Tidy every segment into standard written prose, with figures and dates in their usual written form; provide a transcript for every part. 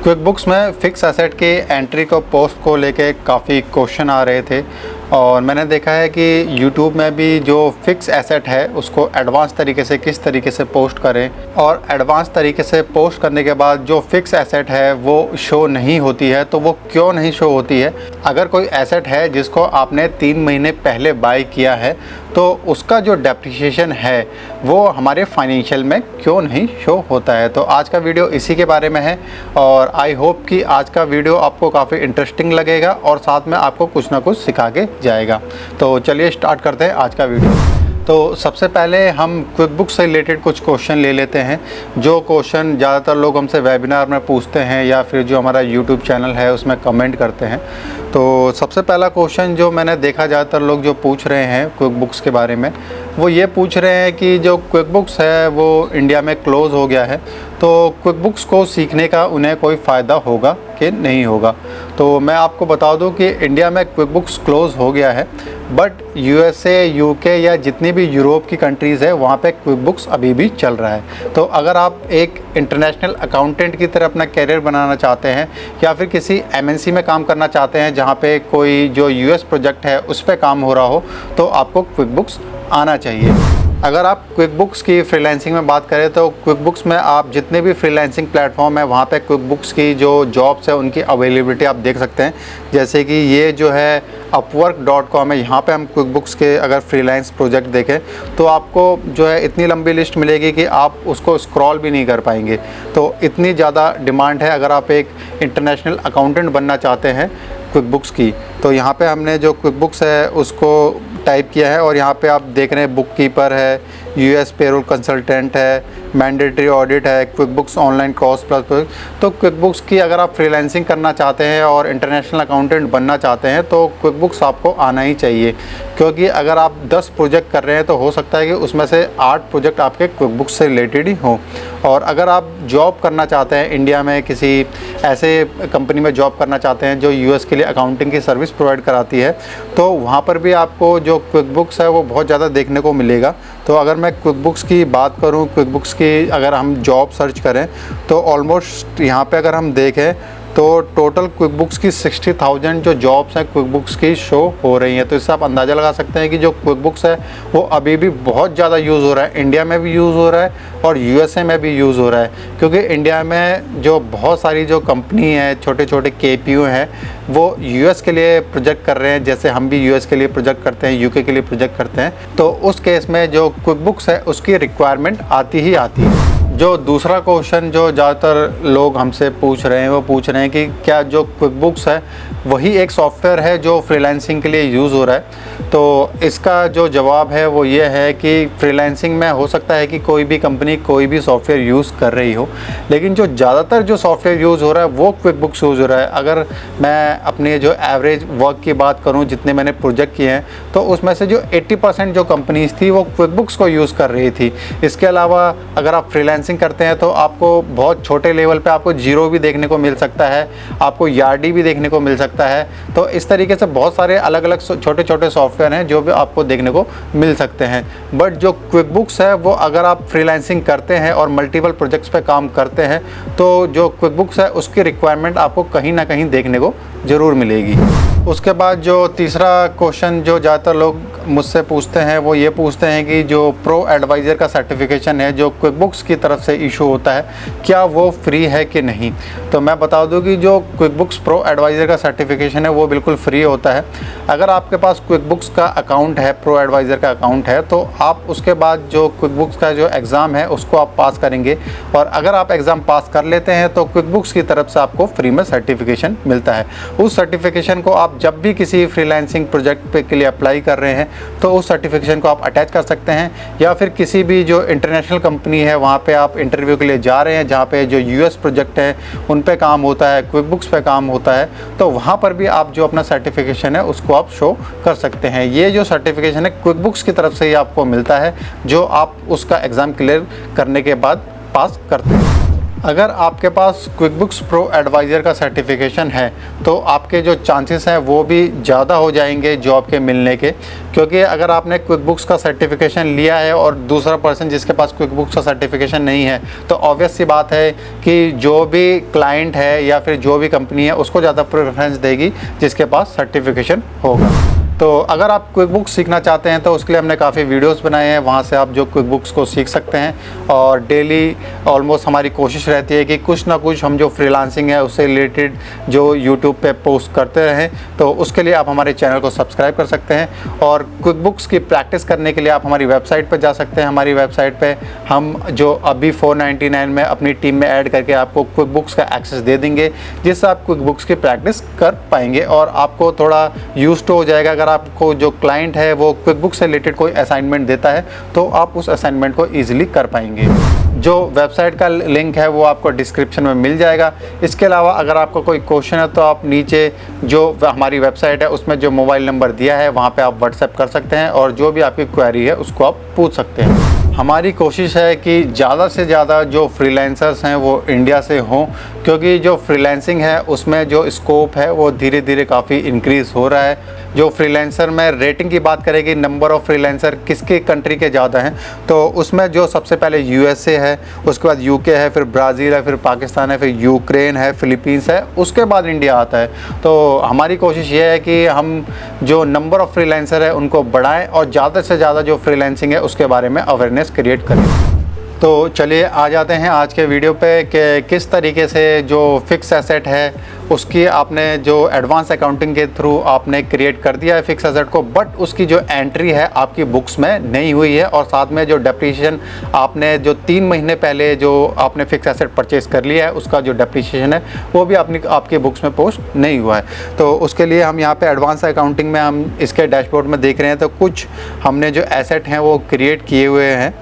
क्विकबुक्स में fix asset की entry को पोस्ट को लेके काफ़ी क्वेश्चन आ रहे थे और मैंने देखा है कि यूट्यूब में भी जो फ़िक्स एसेट है उसको एडवांस तरीके से किस तरीके से पोस्ट करें और एडवांस तरीके से पोस्ट करने के बाद जो फ़िक्स एसेट है वो शो नहीं होती है, तो वो क्यों नहीं शो होती है। अगर कोई एसेट है जिसको आपने 3 महीने पहले बाय किया है तो उसका जो डेप्रिसिएशन है वो हमारे फाइनेंशियल में क्यों नहीं शो होता है। तो आज का वीडियो इसी के बारे में है और आई होप कि आज का वीडियो आपको काफ़ी इंटरेस्टिंग लगेगा और साथ में आपको कुछ ना कुछ सिखा के जाएगा। तो चलिए स्टार्ट करते हैं आज का वीडियो। तो सबसे पहले हम क्विकबुक से रिलेटेड कुछ क्वेश्चन ले लेते हैं, जो क्वेश्चन ज़्यादातर लोग हमसे वेबिनार में पूछते हैं या फिर जो हमारा यूट्यूब चैनल है उसमें कमेंट करते हैं। तो सबसे पहला क्वेश्चन जो मैंने देखा ज़्यादातर लोग जो पूछ रहे हैं क्विकबुक्स के बारे में, वो ये पूछ रहे हैं कि जो क्विकबुक्स है वो इंडिया में क्लोज़ हो गया है, तो क्विकबुक्स को सीखने का उन्हें कोई फ़ायदा होगा कि नहीं होगा। तो मैं आपको बता दूं कि इंडिया में क्विकबुक्स क्लोज़ हो गया है, बट यूएसए, यूके या जितनी भी यूरोप की कंट्रीज़ है वहाँ पे क्विकबुक्स अभी भी चल रहा है। तो अगर आप एक इंटरनेशनल अकाउंटेंट की तरह अपना कैरियर बनाना चाहते हैं या फिर किसी एमएनसी में काम करना चाहते हैं जहाँ पे कोई जो यूएस प्रोजेक्ट है उस पर काम हो रहा हो, तो आपको क्विकबुक्स आना चाहिए। अगर आप क्विकबुक्स की फ्रीलांसिंग में बात करें तो क्विकबुक्स में आप जितने भी फ्रीलांसिंग प्लेटफॉर्म है वहाँ पे क्विकबुक्स की जो जॉब्स है उनकी अवेलेबिलिटी आप देख सकते हैं। जैसे कि ये जो है upwork.com है, यहाँ पे हम क्विकबुक्स के अगर फ्रीलांस प्रोजेक्ट देखें तो आपको जो है इतनी लंबी लिस्ट मिलेगी कि आप उसको स्क्रॉल भी नहीं कर पाएंगे। तो इतनी ज़्यादा डिमांड है अगर आप एक इंटरनेशनल अकाउंटेंट बनना चाहते हैं क्विकबुक्स की। तो यहाँ पे हमने जो क्विकबुक्स है उसको टाइप किया है और यहाँ पे आप देख रहे हैं बुक कीपर है, यूएस पेरोल कंसल्टेंट है, मैंडेटरी ऑडिट है, क्विकबुक्स ऑनलाइन कॉस्ट प्लस। तो क्विकबुक्स की अगर आप फ्रीलांसिंग करना चाहते हैं और इंटरनेशनल अकाउंटेंट बनना चाहते हैं तो क्विकबुक्स आपको आना ही चाहिए, क्योंकि अगर आप 10 प्रोजेक्ट कर रहे हैं तो हो सकता है कि उसमें से 8 प्रोजेक्ट आपके क्विकबुक्स से रिलेटेड ही हों। और अगर आप जॉब करना चाहते हैं इंडिया में किसी ऐसे कंपनी में जॉब करना चाहते हैं जो यूएस के लिए अकाउंटिंग की सर्विस प्रोवाइड कराती है, तो वहाँ पर भी आपको जो क्विकबुक्स है वो बहुत ज़्यादा देखने को मिलेगा। तो अगर मैं क्विकबुक्स की बात करूँ, क्विकबुक्स की अगर हम जॉब सर्च करें तो ऑलमोस्ट यहाँ पे अगर हम देखें तो टोटल क्विकबुक्स की 60,000 जो जॉब्स हैं क्विकबुक्स की शो हो रही हैं। तो इससे आप अंदाज़ा लगा सकते हैं कि जो क्विकबुक्स है वो अभी भी बहुत ज़्यादा यूज़ हो रहा है, इंडिया में भी यूज़ हो रहा है और यूएसए में भी यूज़ हो रहा है। क्योंकि इंडिया में जो बहुत सारी जो कंपनी है, छोटे छोटे केपीयू हैं, वो यूएस के लिए प्रोजेक्ट कर रहे हैं, जैसे हम भी यूएस के लिए प्रोजेक्ट करते हैं, यूके के लिए प्रोजेक्ट करते हैं। तो उस केस में जो क्विकबुक्स है उसकी रिक्वायरमेंट आती ही आती है। जो दूसरा क्वेश्चन जो ज़्यादातर लोग हमसे पूछ रहे हैं वो पूछ रहे हैं कि क्या जो क्विकबुक्स है वही एक सॉफ्टवेयर है जो फ्रीलांसिंग के लिए यूज़ हो रहा है। तो इसका जो जवाब है वो ये है कि फ्रीलांसिंग में हो सकता है कि कोई भी कंपनी कोई भी सॉफ्टवेयर यूज़ कर रही हो, लेकिन जो ज़्यादातर जो सॉफ्टवेयर यूज़ हो रहा है वो क्विकबुक्स यूज़ हो रहा है। अगर मैं अपने जो एवरेज वर्क की बात करूँ, जितने मैंने प्रोजेक्ट किए हैं, तो उसमें से जो 80% जो कंपनीज थी वो क्विकबुक्स को यूज़ कर रही थी। इसके अलावा अगर आप फ्रीलांसिंग करते हैं तो आपको बहुत छोटे लेवल पे आपको जीरो भी देखने को मिल सकता है, आपको यार्डी भी देखने को मिल सकता है। तो इस तरीके से बहुत सारे अलग अलग छोटे छोटे सॉफ्टवेयर हैं जो भी आपको देखने को मिल सकते हैं। बट जो क्विकबुक्स है वो अगर आप फ्रीलांसिंग करते हैं और मल्टीपल प्रोजेक्ट्स पे काम करते हैं तो जो क्विकबुक्स है उसकी रिक्वायरमेंट आपको कहीं ना कहीं देखने को ज़रूर मिलेगी। उसके बाद जो तीसरा क्वेश्चन जो ज़्यादातर लोग मुझसे पूछते हैं वो ये पूछते हैं कि जो प्रो एडवाइज़र का सर्टिफिकेशन है जो क्विकबुक्स की तरफ से इशू होता है, क्या वो फ्री है कि नहीं। तो मैं बता दूं कि जो क्विकबुक्स प्रो एडवाइज़र का सर्टिफिकेशन है वो बिल्कुल फ्री होता है। अगर आपके पास क्विकबुक्स का अकाउंट है, प्रो एडवाइज़र का अकाउंट है, तो आप उसके बाद जो क्विकबुक्स का जो एग्ज़ाम है उसको आप पास करेंगे और अगर आप एग्ज़ाम पास कर लेते हैं तो क्विकबुक्स की तरफ से आपको फ्री में सर्टिफिकेशन मिलता है। उस सर्टिफिकेशन को आप जब भी किसी फ्रीलांसिंग प्रोजेक्ट पे के लिए अप्लाई कर रहे हैं तो उस सर्टिफिकेशन को आप अटैच कर सकते हैं, या फिर किसी भी जो इंटरनेशनल कंपनी है वहाँ पे आप इंटरव्यू के लिए जा रहे हैं जहाँ पे जो यूएस प्रोजेक्ट है उन पे काम होता है, क्विकबुक्स पे काम होता है, तो वहाँ पर भी आप जो अपना सर्टिफिकेशन है उसको आप शो कर सकते हैं। ये जो सर्टिफिकेशन है क्विकबुक्स की तरफ से ही आपको मिलता है जो आप उसका एग्ज़ाम क्लियर करने के बाद पास करते हैं। अगर आपके पास क्विकबुक्स प्रो एडवाइज़र का सर्टिफिकेशन है तो आपके जो चांसेस हैं वो भी ज़्यादा हो जाएंगे जॉब के मिलने के, क्योंकि अगर आपने क्विकबुक्स का सर्टिफिकेशन लिया है और दूसरा पर्सन जिसके पास क्विकबुक्स का सर्टिफिकेशन नहीं है तो ऑब्वियस सी बात है कि जो भी क्लाइंट है या फिर जो भी कंपनी है उसको ज़्यादा प्रेफरेंस देगी जिसके पास सर्टिफिकेशन होगा। तो अगर आप क्विकबुक्स सीखना चाहते हैं तो उसके लिए हमने काफ़ी वीडियोस बनाए हैं, वहाँ से आप जो क्विकबुक्स को सीख सकते हैं। और डेली ऑलमोस्ट हमारी कोशिश रहती है कि कुछ ना कुछ हम जो फ्रीलांसिंग है उससे रिलेटेड जो यूट्यूब पे पोस्ट करते रहें, तो उसके लिए आप हमारे चैनल को सब्सक्राइब कर सकते हैं। और क्विकबुक्स की प्रैक्टिस करने के लिए आप हमारी वेबसाइट पर जा सकते हैं। हमारी वेबसाइट पर हम जो अभी 499 में अपनी टीम में ऐड करके आपको क्विकबुक्स का एक्सेस दे देंगे, जिससे आप क्विकबुक्स की प्रैक्टिस कर पाएंगे और आपको थोड़ा यूज्ड हो जाएगा। अगर आपको जो क्लाइंट है वो क्विकबुक से रिलेटेड कोई असाइनमेंट देता है तो आप उस असाइनमेंट को ईजिली कर पाएंगे। जो वेबसाइट का लिंक है वो आपको डिस्क्रिप्शन में मिल जाएगा। इसके अलावा अगर आपको कोई क्वेश्चन है तो आप नीचे जो हमारी वेबसाइट है उसमें जो मोबाइल नंबर दिया है वहाँ पे आप व्हाट्सएप कर सकते हैं और जो भी आपकी क्वेरी है उसको आप पूछ सकते हैं। हमारी कोशिश है कि ज़्यादा से ज़्यादा जो फ्रीलांसर्स हैं वो इंडिया से हों, क्योंकि जो फ्रीलांसिंग है उसमें जो स्कोप है वो धीरे धीरे काफ़ी इंक्रीज़ हो रहा है। जो फ्रीलांसर में रेटिंग की बात करें कि नंबर ऑफ़ फ्रीलांसर किसके कंट्री के ज़्यादा हैं, तो उसमें जो सबसे पहले यूएसए है, उसके बाद यूके है, फिर ब्राज़ील है, फिर पाकिस्तान है, फिर यूक्रेन है, फ़िलीपींस है, उसके बाद इंडिया आता है। तो हमारी कोशिश ये है कि हम जो नंबर ऑफ़ फ्रीलांसर है उनको बढ़ाएँ और ज़्यादा से ज़्यादा जो फ्रीलांसिंग है उसके बारे में अवेयरनेस क्रिएट करें। तो चलिए आ जाते हैं आज के वीडियो पे कि किस तरीके से जो फिक्स एसेट है उसकी आपने जो एडवांस अकाउंटिंग के थ्रू आपने क्रिएट कर दिया है फिक्स एसेट को, बट उसकी जो एंट्री है आपकी बुक्स में नहीं हुई है और साथ में जो डेप्रिसिएशन आपने जो 3 महीने पहले जो आपने फिक्स एसेट परचेज़ कर लिया है उसका जो डेप्रिसिएशन है वो भी आपके बुक्स में पोस्ट नहीं हुआ है। तो उसके लिए हम यहाँ पे एडवांस अकाउंटिंग में हम इसके डैशबोर्ड में देख रहे हैं तो कुछ हमने जो एसेट हैं वो क्रिएट किए हुए हैं।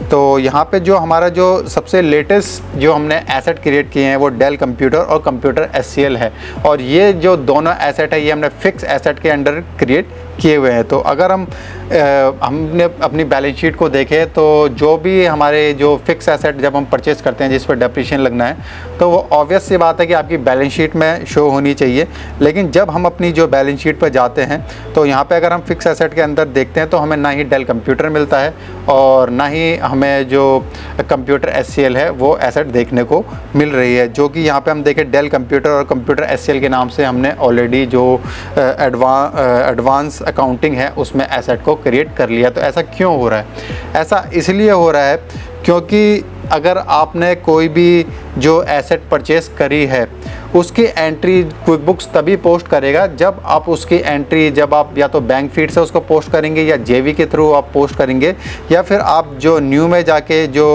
तो यहाँ पे जो हमारा जो सबसे लेटेस्ट जो हमने एसेट क्रिएट किए हैं वो डेल कंप्यूटर और कंप्यूटर SCL है और ये जो दोनों एसेट है ये हमने फिक्स एसेट के अंडर क्रिएट किए हुए हैं। तो अगर हमने अपनी बैलेंस शीट को देखें तो जो भी हमारे जो फिक्स एसेट जब हम परचेज़ करते हैं जिस पर डेप्रिसिएशन लगना है तो वो ऑब्वियस सी बात है कि आपकी बैलेंस शीट में शो होनी चाहिए। लेकिन जब हम अपनी जो बैलेंस शीट पर जाते हैं तो यहाँ पे अगर हम फिक्स एसेट के अंदर देखते हैं तो हमें ना ही डेल कंप्यूटर मिलता है और ना ही हमें जो कंप्यूटर SCL है वो एसेट देखने को मिल रही है, जो कि यहाँ पे हम देखें डेल कंप्यूटर और कंप्यूटर SCL के नाम से हमने ऑलरेडी जो एडवांस अकाउंटिंग है उसमें एसेट को क्रिएट कर लिया। तो ऐसा क्यों हो रहा है? ऐसा इसलिए हो रहा है क्योंकि अगर आपने कोई भी जो एसेट परचेस करी है उसकी एंट्री क्विकबुक्स तभी पोस्ट करेगा जब आप उसकी एंट्री जब आप या तो बैंक फीड से उसको पोस्ट करेंगे या जेवी के थ्रू आप पोस्ट करेंगे या फिर आप जो न्यू में जाके जो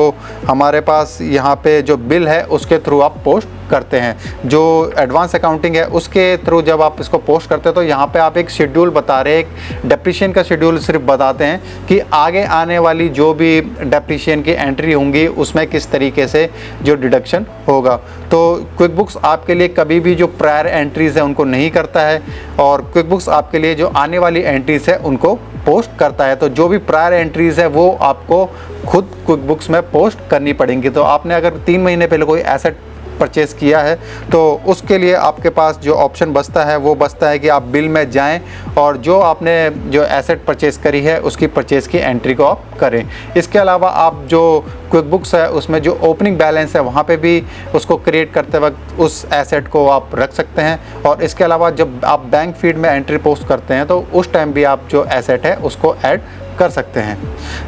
हमारे पास यहाँ पे जो बिल है उसके थ्रू आप पोस्ट करते हैं। जो एडवांस अकाउंटिंग है उसके थ्रू जब आप इसको पोस्ट करते हैं तो यहाँ पे आप एक शेड्यूल बता रहे हैं, एक डेप्रिसिएशन का शेड्यूल सिर्फ बताते हैं कि आगे आने वाली जो भी डेप्रिसिएशन की एंट्री होंगी उसमें किस तरीके से जो डिडक्शन होगा। तो क्विकबुक्स आपके लिए कभी भी जो प्रायर एंट्रीज़ है उनको नहीं करता है और क्विकबुक्स आपके लिए जो आने वाली एंट्रीज़ है उनको पोस्ट करता है। तो जो भी प्रायर एंट्रीज़ है वो आपको खुद क्विकबुक्स में पोस्ट करनी पड़ेंगी। तो आपने अगर 3 महीने पहले कोई एसेट परचेज़ किया है तो उसके लिए आपके पास जो ऑप्शन बचता है वो बचता है कि आप बिल में जाएं और जो आपने जो एसेट परचेज़ करी है उसकी परचेज़ की एंट्री को आप करें। इसके अलावा आप जो क्विकबुक्स है उसमें जो ओपनिंग बैलेंस है वहाँ पे भी उसको क्रिएट करते वक्त उस एसेट को आप रख सकते हैं और इसके अलावा जब आप बैंक फीड में एंट्री पोस्ट करते हैं तो उस टाइम भी आप जो एसेट है उसको ऐड कर सकते हैं।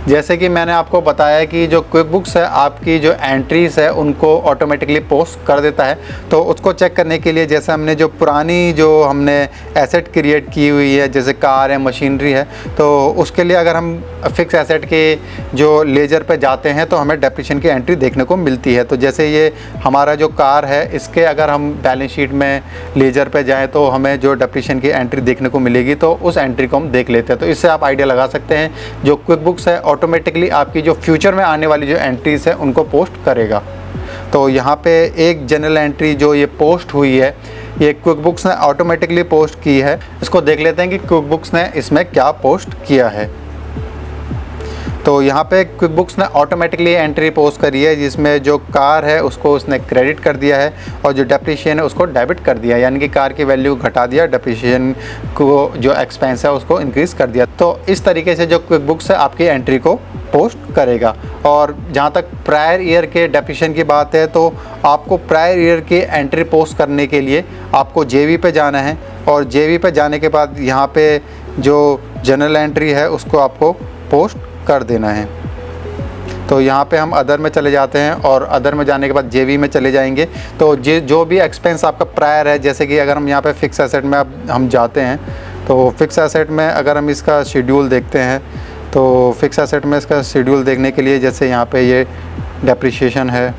जैसे कि मैंने आपको बताया कि जो क्विकबुक्स है आपकी जो एंट्रीज़ है उनको ऑटोमेटिकली पोस्ट कर देता है। तो उसको चेक करने के लिए जैसे हमने जो पुरानी जो हमने एसेट क्रिएट की हुई है जैसे कार है, मशीनरी है, तो उसके लिए अगर हम फिक्स एसेट के जो लेजर पे जाते हैं तो हमें डेप्रिसिएशन की एंट्री देखने को मिलती है। तो जैसे ये हमारा जो कार है इसके अगर हम बैलेंस शीट में लेजर पे जाएँ तो हमें जो डेप्रिसिएशन की एंट्री देखने को मिलेगी, तो उस एंट्री को हम देख लेते हैं। तो इससे आप आइडिया लगा सकते हैं जो क्विकबुक्स है ऑटोमेटिकली आपकी जो फ्यूचर में आने वाली जो एंट्रीज है उनको पोस्ट करेगा। तो यहाँ पे एक जनरल एंट्री जो ये पोस्ट हुई है ये क्विकबुक्स ने ऑटोमेटिकली पोस्ट की है। इसको देख लेते हैं कि क्विकबुक्स ने इसमें क्या पोस्ट किया है। तो यहाँ पे क्विक बुक्स ने ऑटोमेटिकली एंट्री पोस्ट करी है, जिसमें जो कार है उसको उसने क्रेडिट कर दिया है और जो डेप्रिशिएशन है उसको डेबिट कर दिया, यानी कि कार की वैल्यू घटा दिया, डेप्रिशिएशन को जो एक्सपेंस है उसको इंक्रीज़ कर दिया। तो इस तरीके से जो क्विक बुक्स है आपकी एंट्री को पोस्ट करेगा। और जहाँ तक प्रायर ईयर के डेप्रिशिएशन की बात है, तो आपको प्रायर ईयर की एंट्री पोस्ट करने के लिए आपको जेवी पे जाना है, और जेवी पे जाने के बाद यहाँ पे जो जनरल एंट्री है उसको आपको पोस्ट कर देना है। तो यहाँ पे हम अदर में चले जाते हैं और अदर में जाने के बाद जेवी में चले जाएंगे। तो जो भी एक्सपेंस आपका प्रायर है, जैसे कि अगर हम यहाँ पे फिक्स एसेट में अब हम जाते हैं, तो फिक्स एसेट में अगर हम इसका शेड्यूल देखते हैं, तो फिक्स एसेट में इसका शेड्यूल देखने के लिए जैसे यहाँ पे ये डेप्रिशिएशन है,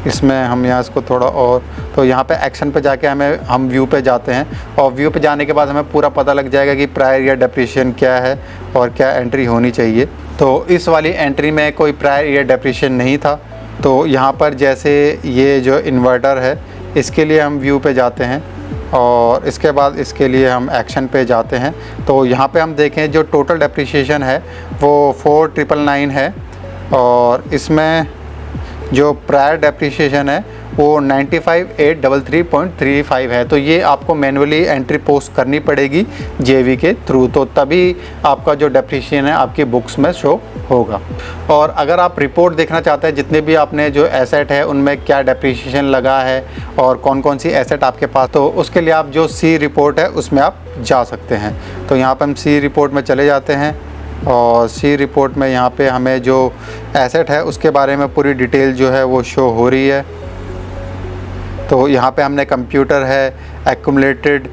इसमें हम यहाँ इसको थोड़ा और, तो यहाँ पे एक्शन पे जाके हम व्यू पे जाते हैं, और व्यू पे जाने के बाद हमें पूरा पता लग जाएगा कि प्रायर ईयर डेप्रिशिएशन क्या है और क्या एंट्री होनी चाहिए। तो इस वाली एंट्री में कोई प्रायर ईयर डेप्रिशिएशन नहीं था। तो यहाँ पर जैसे ये जो इन्वर्टर है इसके लिए हम व्यू पे जाते हैं, और इसके बाद इसके लिए हम एक्शन पे जाते हैं। तो यहाँ पे हम देखें जो टोटल डेप्रिशिएशन है वो 4999 है, और इसमें जो प्रायर डेप्रिशिएशन है वो 95,833.35 है। तो ये आपको मैनुअली एंट्री पोस्ट करनी पड़ेगी जेवी के थ्रू, तो तभी आपका जो डेप्रिशिएशन है आपकी बुक्स में शो होगा। और अगर आप रिपोर्ट देखना चाहते हैं जितने भी आपने जो एसेट है उनमें क्या डेप्रिशिएशन लगा है और कौन कौन सी एसेट आपके पास, तो उसके लिए आप जो सी रिपोर्ट है उसमें आप जा सकते हैं। तो यहाँ पर हम सी रिपोर्ट में चले जाते हैं, और सी रिपोर्ट में यहाँ पे हमें जो एसेट है उसके बारे में पूरी डिटेल जो है वो शो हो रही है। तो यहाँ पे हमने कंप्यूटर है, एक्यूमुलेटेड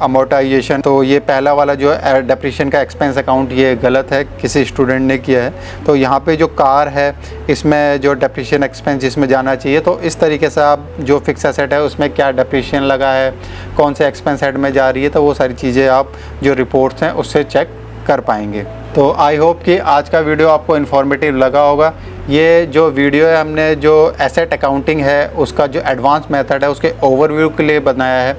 अमोर्टाइजेशन, तो ये पहला वाला जो डेप्रिशिएशन का एक्सपेंस अकाउंट ये गलत है, किसी स्टूडेंट ने किया है। तो यहाँ पे जो कार है इसमें जो डेप्रिशिएशन एक्सपेंस इसमें जाना चाहिए। तो इस तरीके से आप जो फिक्स एसेट है उसमें क्या डेप्रिशिएशन लगा है, कौन से एक्सपेंस हेड में जा रही है, तो वो सारी चीज़ें आप जो रिपोर्ट्स हैं उससे चेक कर पाएंगे। तो आई होप कि आज का वीडियो आपको इन्फॉर्मेटिव लगा होगा। ये जो वीडियो है हमने जो एसेट अकाउंटिंग है उसका जो एडवांस मेथड है उसके ओवरव्यू के लिए बनाया है।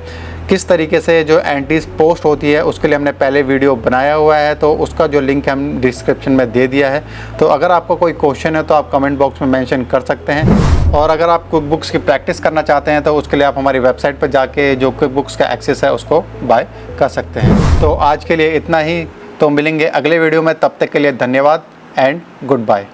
किस तरीके से जो एंट्रीज पोस्ट होती है उसके लिए हमने पहले वीडियो बनाया हुआ है, तो उसका जो लिंक हम डिस्क्रिप्शन में दे दिया है। तो अगर आपको कोई क्वेश्चन है तो आप कमेंट बॉक्स में मेंशन कर सकते हैं। और अगर आप क्विक बुक्स की प्रैक्टिस करना चाहते हैं तो उसके लिए आप हमारी वेबसाइट पर जाके जो क्विक बुक्स का एक्सेस है उसको बाय कर सकते हैं। तो आज के लिए इतना ही, तो मिलेंगे अगले वीडियो में, तब तक के लिए धन्यवाद एंड गुड बाय।